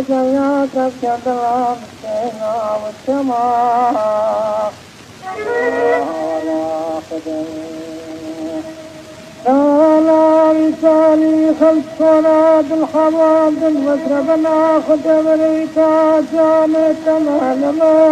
جاك الكدرام سينا والسماء ولا قدر لا لساني خلف صلاة الحمام بالمسرب ناخد أمريكا جامت مهلما